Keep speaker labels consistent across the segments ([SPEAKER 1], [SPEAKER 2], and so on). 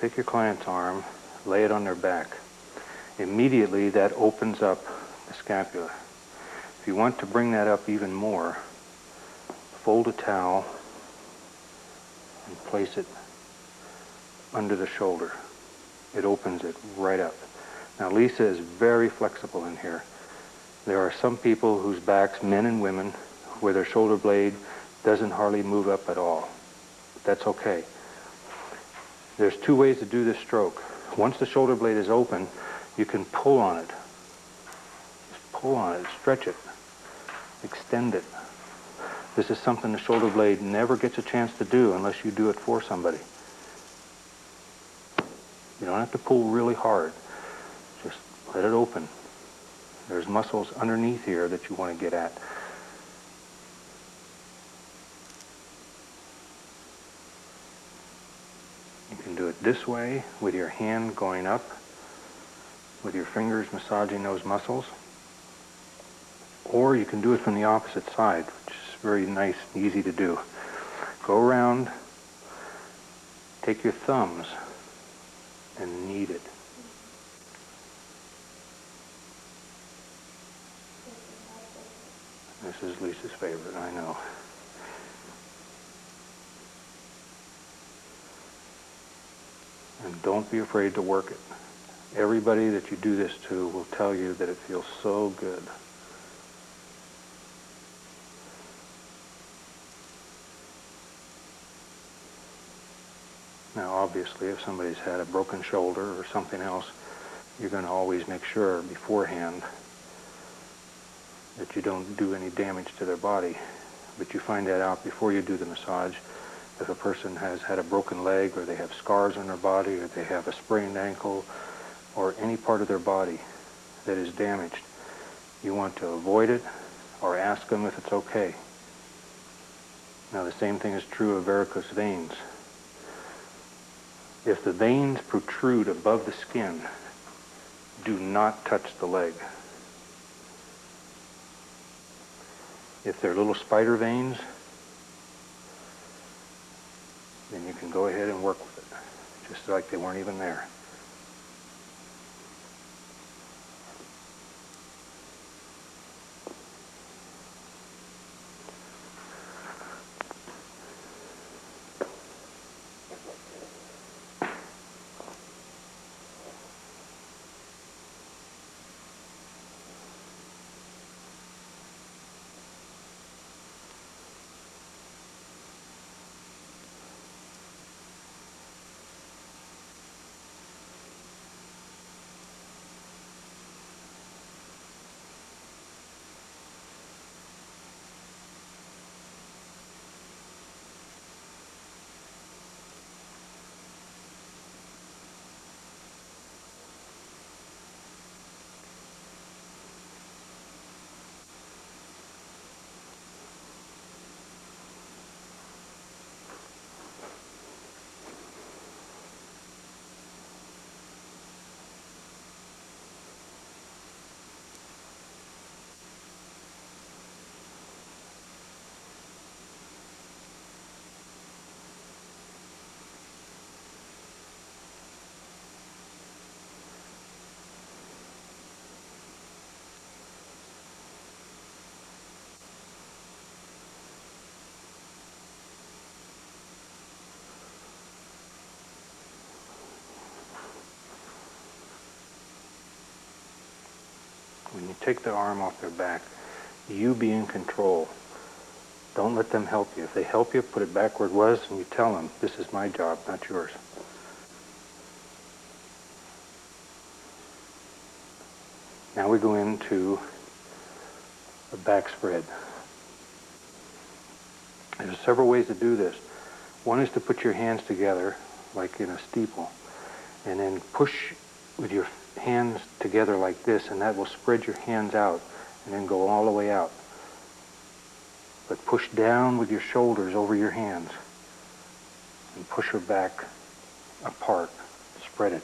[SPEAKER 1] take your client's arm, lay it on their back. Immediately that opens up the scapula. If you want to bring that up even more, fold a towel and place it under the shoulder. It opens it right up. Now Lisa is very flexible in here. There are some people whose backs, men and women, where their shoulder blade doesn't hardly move up at all. That's okay. There's two ways to do this stroke. Once the shoulder blade is open, you can pull on it. Just pull on it, stretch it, extend it. This is something the shoulder blade never gets a chance to do unless you do it for somebody. You don't have to pull really hard. Just let it open. There's muscles underneath here that you want to get at. You can do it this way with your hand going up, with your fingers massaging those muscles. Or you can do it from the opposite side, which is very nice and easy to do. Go around, take your thumbs, and knead it. This is Lisa's favorite, I know. And don't be afraid to work it. Everybody that you do this to will tell you that it feels so good. Now obviously if somebody's had a broken shoulder or something else, you're going to always make sure beforehand that you don't do any damage to their body. But you find that out before you do the massage. If a person has had a broken leg, or they have scars on their body, or they have a sprained ankle, or any part of their body that is damaged, you want to avoid it or ask them if it's okay. Now the same thing is true of varicose veins. If the veins protrude above the skin, do not touch the leg. If they're little spider veins, then you can go ahead and work with it, just like they weren't even there. When you take the arm off their back, you be in control. Don't let them help you. If they help you, put it back where it was, and you tell them, this is my job, not yours. Now we go into a back spread. There's several ways to do this. One is to put your hands together, like in a steeple, and then push with your hands together like this, and that will spread your hands out and then go all the way out. But push down with your shoulders over your hands and push her back apart. Spread it.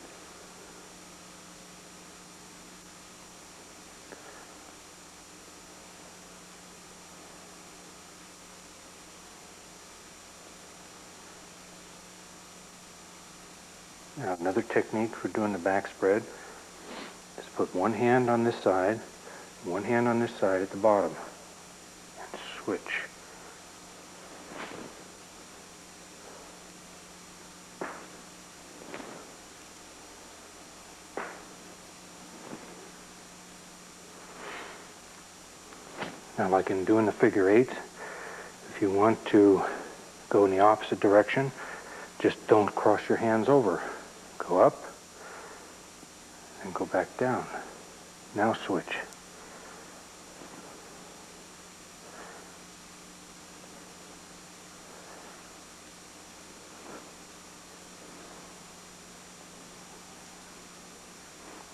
[SPEAKER 1] Now another technique for doing the back spread is put one hand on this side, one hand on this side at the bottom, and switch. Now, like in doing the figure eights, if you want to go in the opposite direction, just don't cross your hands over. Go up and go back down. Now switch.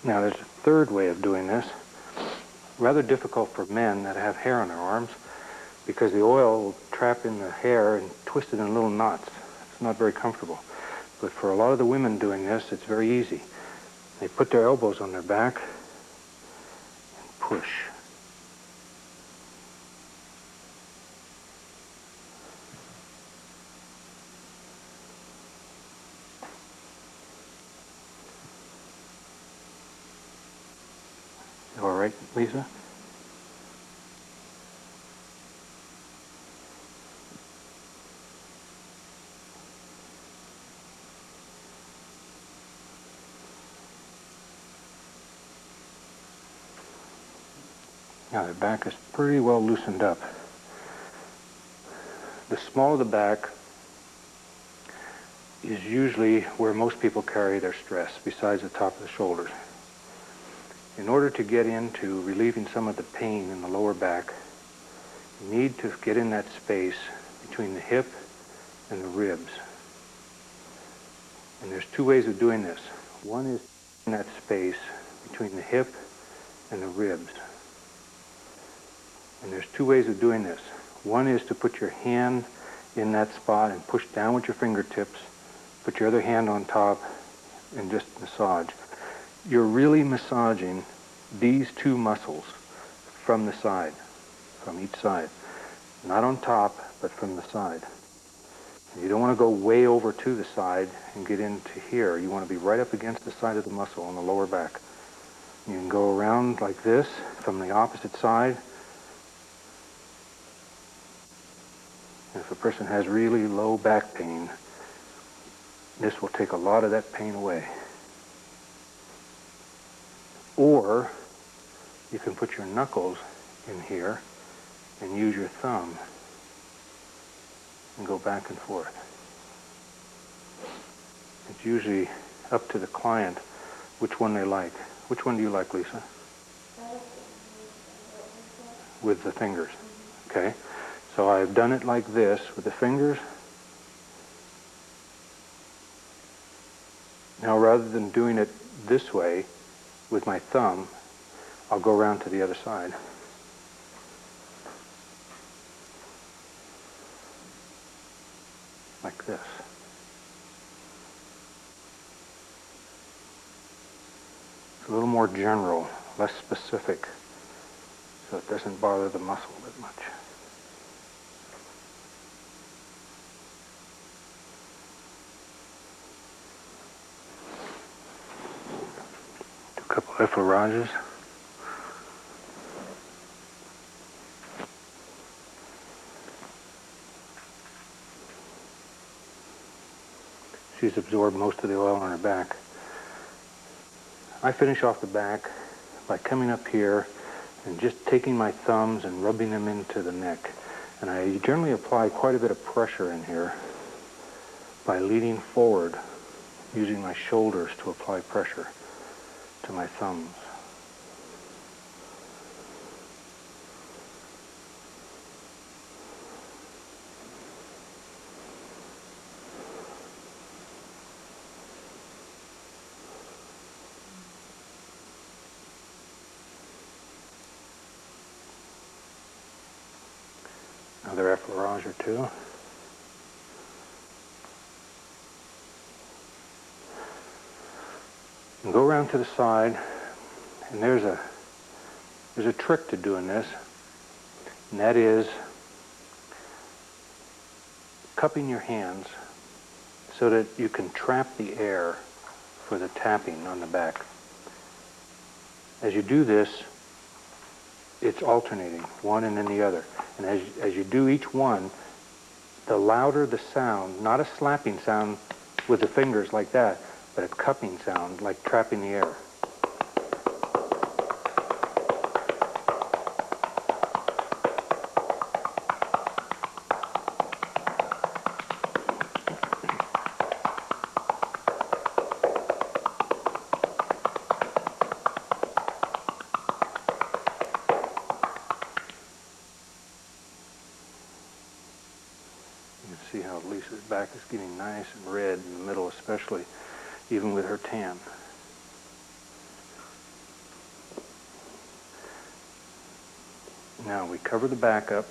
[SPEAKER 1] Now there's a third way of doing this. Rather difficult for men that have hair on their arms, because the oil will trap in the hair and twist it in little knots. It's not very comfortable. But for a lot of the women doing this, it's very easy. They put their elbows on their back and push. All right, Lisa? Now the back is pretty well loosened up. The small of the back is usually where most people carry their stress, besides the top of the shoulders. In order to get into relieving some of the pain in the lower back, you need to get in that space between the hip and the ribs. And there's two ways of doing this. One is in that space between the hip and the ribs. And there's two ways of doing this. One is to put your hand in that spot and push down with your fingertips, put your other hand on top, and just massage. You're really massaging these two muscles from the side, from each side. Not on top, but from the side. You don't want to go way over to the side and get into here. You want to be right up against the side of the muscle on the lower back. You can go around like this from the opposite side. And if a person has really low back pain, this will take a lot of that pain away. Or you can put your knuckles in here and use your thumb and go back and forth. It's usually up to the client which one they like. Which one do you like, Lisa? With the fingers. Okay. So I've done it like this with the fingers. Now rather than doing it this way with my thumb, I'll go around to the other side. Like this. It's a little more general, less specific, so it doesn't bother the muscle that much. Do a couple effleurages. She's absorbed most of the oil on her back. I finish off the back by coming up here and just taking my thumbs and rubbing them into the neck. And I generally apply quite a bit of pressure in here by leaning forward, using my shoulders to apply pressure to my thumbs. Another effleurage or two. And go around to the side, and there's a trick to doing this, and that is cupping your hands so that you can trap the air for the tapping on the back. As you do this, it's alternating, one and then the other. And as you do each one, the louder the sound, not a slapping sound with the fingers like that, but a cupping sound, like trapping the air. You can see how Lisa's back is getting nice and red in the middle, especially, even with her tan. Now we cover the back up